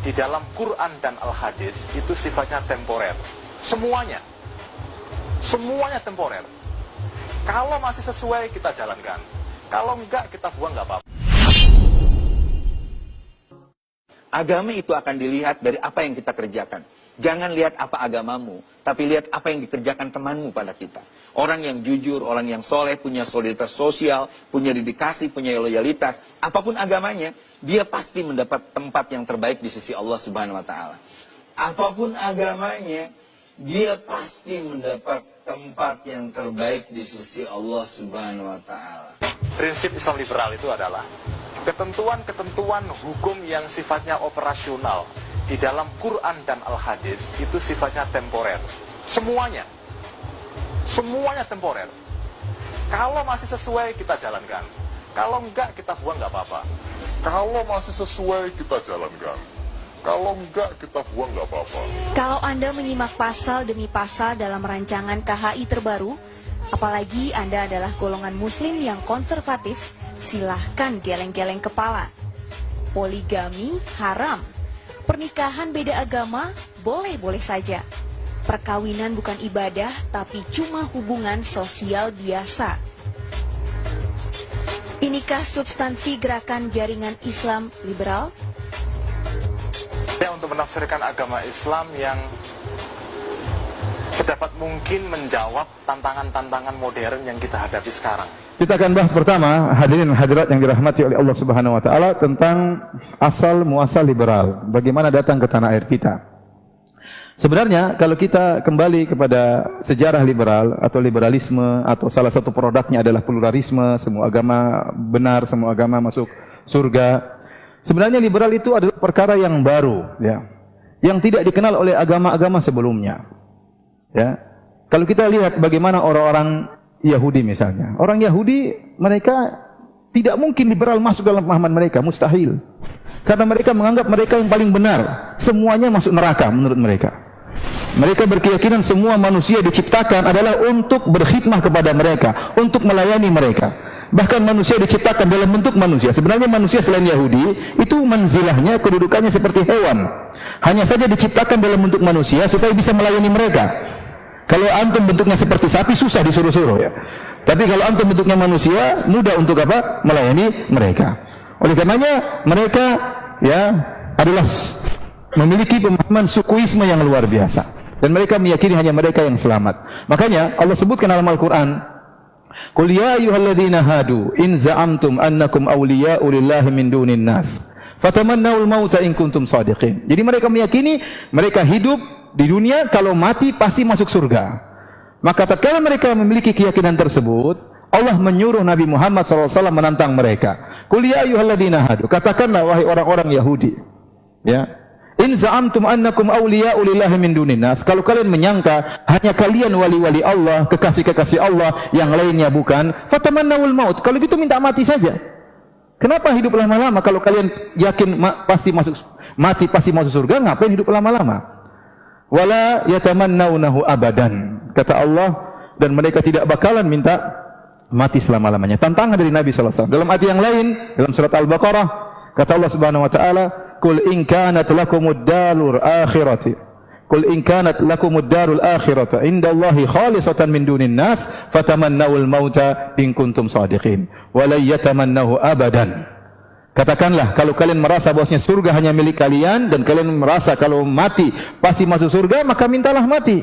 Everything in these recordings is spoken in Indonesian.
di dalam Quran dan Al-Hadis itu sifatnya temporer. Semuanya temporer. Kalau masih sesuai kita jalankan, kalau enggak kita buang, enggak apa-apa. Agama itu akan dilihat dari apa yang kita kerjakan. Jangan lihat apa agamamu, tapi lihat apa yang dikerjakan temanmu pada kita. Orang yang jujur, orang yang soleh, punya solidaritas sosial, punya dedikasi, punya loyalitas, apapun agamanya, dia pasti mendapat tempat yang terbaik di sisi Allah Subhanahu wa Ta'ala. Apapun agamanya, dia pasti mendapat tempat yang terbaik di sisi Allah Subhanahu wa Ta'ala. Prinsip Islam liberal itu adalah ketentuan-ketentuan hukum yang sifatnya operasional di dalam Quran dan Al-Hadis itu sifatnya temporer. Semuanya temporer. Kalau masih sesuai kita jalankan, kalau enggak kita buang, enggak apa-apa. Kalau masih sesuai kita jalankan, kalau enggak kita buang, enggak apa-apa. Kalau Anda menyimak pasal demi pasal dalam rancangan KHI terbaru, apalagi Anda adalah golongan muslim yang konservatif, silahkan geleng-geleng kepala. Poligami haram. Pernikahan beda agama boleh-boleh saja. Perkawinan bukan ibadah, tapi cuma hubungan sosial biasa. Inikah substansi gerakan jaringan Islam liberal? Untuk menafsirkan agama Islam yang sedapat mungkin menjawab tantangan-tantangan modern yang kita hadapi sekarang. Kita akan bahas pertama, hadirin hadirat yang dirahmati oleh Allah Subhanahu wa Ta'ala, tentang asal muasal liberal. Bagaimana datang ke tanah air kita. Sebenarnya kalau kita kembali kepada sejarah liberal atau liberalisme, atau salah satu produknya adalah pluralisme, semua agama benar, semua agama masuk surga. Sebenarnya liberal itu adalah perkara yang baru, ya, yang tidak dikenal oleh agama-agama sebelumnya. Ya, kalau kita lihat bagaimana orang-orang Yahudi misalnya, orang Yahudi mereka tidak mungkin liberal masuk dalam pemahaman mereka, mustahil, karena mereka menganggap mereka yang paling benar, semuanya masuk neraka menurut mereka. Mereka berkeyakinan semua manusia diciptakan adalah untuk berkhidmah kepada mereka, untuk melayani mereka. Bahkan manusia diciptakan dalam bentuk manusia. Sebenarnya manusia selain Yahudi itu manzilahnya, kedudukannya seperti hewan. Hanya saja diciptakan dalam bentuk manusia supaya bisa melayani mereka. Kalau antum bentuknya seperti sapi susah disuruh-suruh, ya. Tapi kalau antum bentuknya manusia mudah untuk apa? Melayani mereka. Oleh karenanya mereka, ya, adalah memiliki pemahaman sukuisme yang luar biasa, dan mereka meyakini hanya mereka yang selamat. Makanya Allah sebutkan dalam Al-Quran, Qul ya ayyuhalladzina hadu in za'amtum annakum awliya'u lillahi min dunin nas fatamannawul mauta in kuntum shadiqin. Jadi mereka meyakini mereka hidup di dunia, kalau mati pasti masuk surga. Maka tatkala mereka memiliki keyakinan tersebut, Allah menyuruh Nabi Muhammad SAW menantang mereka. Qul ya ayyuhalladzina hadu, katakanlah wahai orang-orang Yahudi, ya, in za'amtum annakum awliya'u lillahi min dunin nas, kalau kalian menyangka hanya kalian wali-wali Allah, kekasih-kekasih Allah, yang lainnya bukan, fatamannawul maut, kalau gitu minta mati saja. Kenapa hidup lama-lama kalau kalian yakin pasti masuk surga, ngapain hidup lama-lama? Wala yatamannawnahu abadan, kata Allah, dan mereka tidak bakalan minta mati selama-lamanya. Tantangan dari Nabi SAW. Dalam ayat yang lain, dalam surat Al-Baqarah, kata Allah Subhanahu wa Ta'ala, Qul in kanat lakumud darul akhirati, Qul in kanat lakumud darul akhiratu indallahi khalisatan min dunin nas fatamannawul mauta in kuntum shadiqin wa la yatamannahu abadan. Katakanlah, kalau kalian merasa bahwasanya surga hanya milik kalian, dan kalian merasa kalau mati pasti masuk surga, maka mintalah mati.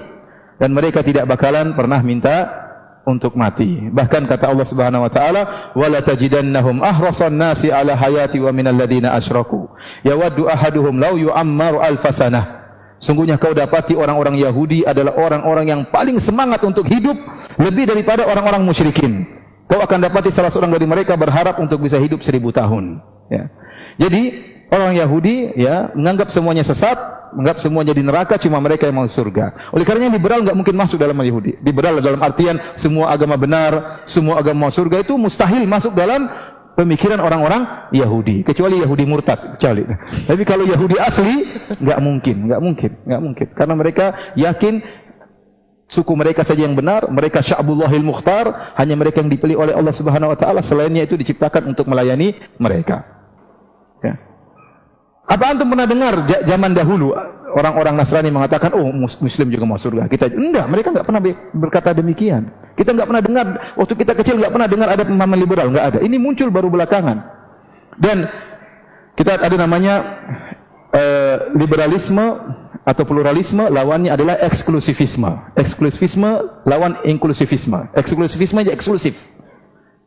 Dan mereka tidak bakalan pernah minta untuk mati. Bahkan kata Allah Subhanahu wa Ta'ala, wala tajidannahum ahrasan nasi ala hayati wa minal ladina asyraku yawaddu ahaduhum law yu'ammaru alfasanah. Sungguhnya kau dapati orang-orang Yahudi adalah orang-orang yang paling semangat untuk hidup lebih daripada orang-orang musyrikin. Kau akan dapati salah seorang dari mereka berharap untuk bisa hidup 1000 tahun. Ya. Jadi orang Yahudi, ya, menganggap semuanya sesat, menganggap semuanya di neraka, cuma mereka yang masuk surga. Oleh karenanya liberal nggak mungkin masuk dalam Yahudi. Liberal dalam artian semua agama benar, semua agama surga, itu mustahil masuk dalam pemikiran orang-orang Yahudi, kecuali Yahudi murtad, kecuali. Tapi kalau Yahudi asli nggak mungkin, karena mereka yakin suku mereka saja yang benar, mereka sya'bullahil mukhtar, hanya mereka yang dipilih oleh Allah Subhanahu wa Ta'ala, selainnya itu diciptakan untuk melayani mereka. Ya. Apa antum pernah dengar zaman dahulu orang-orang Nasrani mengatakan, oh Muslim juga mau surga? Kita enggak, mereka enggak pernah berkata demikian. Kita enggak pernah dengar, waktu kita kecil enggak pernah dengar ada pemahaman liberal, enggak ada. Ini muncul baru belakangan. Dan kita ada namanya liberalisme atau pluralisme, lawannya adalah eksklusivisme. Eksklusivisme lawan inklusivisme. Eksklusivisme aja eksklusif,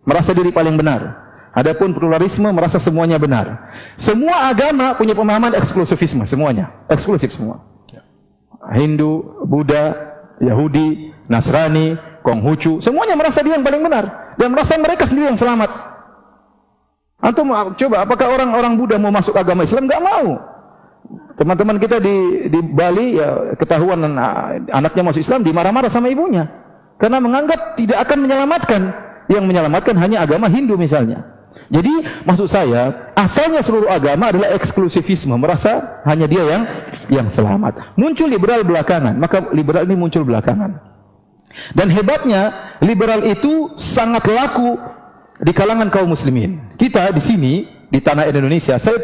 merasa diri paling benar. Adapun pluralisme merasa semuanya benar. Semua agama punya pemahaman eksklusivisme, semuanya eksklusif semua. Hindu, Buddha, Yahudi, Nasrani, Konghucu, semuanya merasa dia yang paling benar dan merasa mereka sendiri yang selamat. Antum coba, apakah orang-orang Buddha mau masuk agama Islam? Enggak mau. Teman-teman kita di Bali ya, ketahuan anaknya masuk Islam, dimarah-marah sama ibunya karena menganggap tidak akan menyelamatkan. Yang menyelamatkan hanya agama Hindu misalnya. Jadi maksud saya, asalnya seluruh agama adalah eksklusivisme, merasa hanya dia yang selamat. Muncul liberal belakangan, maka liberal ini muncul belakangan. Dan hebatnya, liberal itu sangat laku di kalangan kaum muslimin. Kita di sini di tanah Indonesia, saya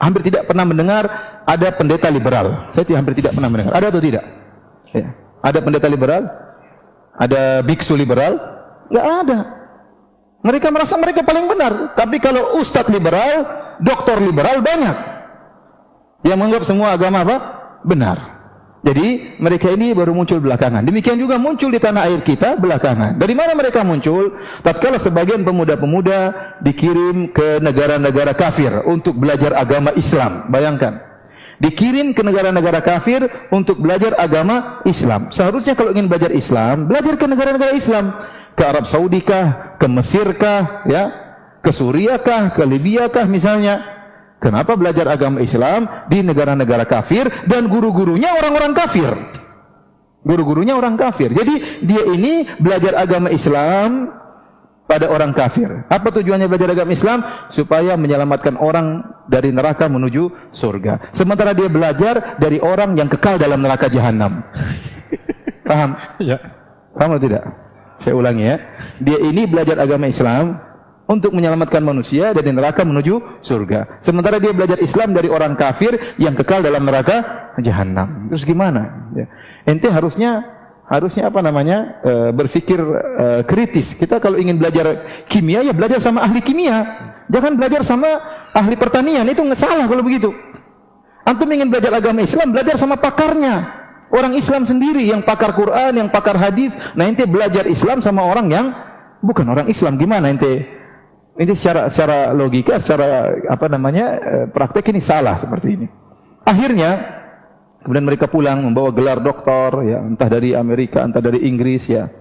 hampir tidak pernah mendengar ada pendeta liberal. Hampir tidak pernah mendengar. Ada atau tidak? Ya. Ada pendeta liberal? Ada biksu liberal? Enggak ada. Mereka merasa mereka paling benar. Tapi kalau ustadz liberal, doktor liberal banyak yang menganggap semua agama apa? Benar. Jadi mereka ini baru muncul belakangan. Demikian juga muncul di tanah air kita belakangan. Dari mana mereka muncul? Tatkala sebagian pemuda-pemuda dikirim ke negara-negara kafir untuk belajar agama Islam. Bayangkan, dikirim ke negara-negara kafir untuk belajar agama Islam. Seharusnya kalau ingin belajar Islam, belajar ke negara-negara Islam. Ke Arab Saudi kah? Ke Mesir kah? Ya? Ke Suriah kah? Ke Libya kah misalnya? Kenapa belajar agama Islam di negara-negara kafir dan guru-gurunya orang-orang kafir? Guru-gurunya orang kafir. Jadi dia ini belajar agama Islam pada orang kafir. Apa tujuannya belajar agama Islam? Supaya menyelamatkan orang dari neraka menuju surga. Sementara dia belajar dari orang yang kekal dalam neraka jahanam. Paham? Ya. Paham atau tidak? Saya ulangi ya. Dia ini belajar agama Islam untuk menyelamatkan manusia dari neraka menuju surga. Sementara dia belajar Islam dari orang kafir yang kekal dalam neraka jahanam. Terus gimana? Ya. Ente harusnya apa namanya? Berpikir kritis. Kita kalau ingin belajar kimia ya belajar sama ahli kimia. Jangan belajar sama ahli pertanian. Itu nggak salah kalau begitu. Antum ingin belajar agama Islam, belajar sama pakarnya. Orang Islam sendiri yang pakar Quran, yang pakar hadis. Nah, ente belajar Islam sama orang yang bukan orang Islam. Gimana ente? Ini secara logika, secara apa namanya? Praktek ini salah seperti ini. Akhirnya kemudian mereka pulang membawa gelar doktor ya, entah dari Amerika, entah dari Inggris ya.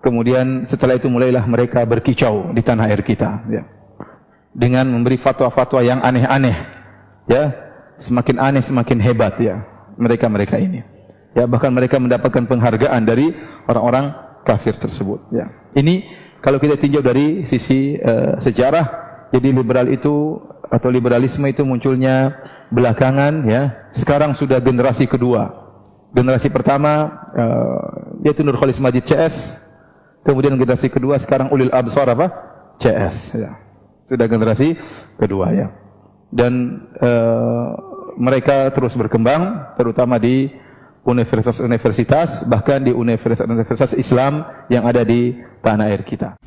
Kemudian setelah itu mulailah mereka berkicau di tanah air kita ya. Dengan memberi fatwa-fatwa yang aneh-aneh ya. Semakin aneh semakin hebat ya mereka ini. Ya, bahkan mereka mendapatkan penghargaan dari orang-orang kafir tersebut ya. Ini kalau kita tinjau dari sisi sejarah, jadi liberal itu atau liberalisme itu munculnya belakangan ya. Sekarang sudah generasi kedua. Generasi pertama yaitu Nur Khalis Majid CS. Kemudian generasi kedua sekarang Ulil Absar apa? CS ya. Sudah generasi kedua ya. Dan mereka terus berkembang terutama di universitas-universitas, bahkan di universitas-universitas Islam yang ada di tanah air kita.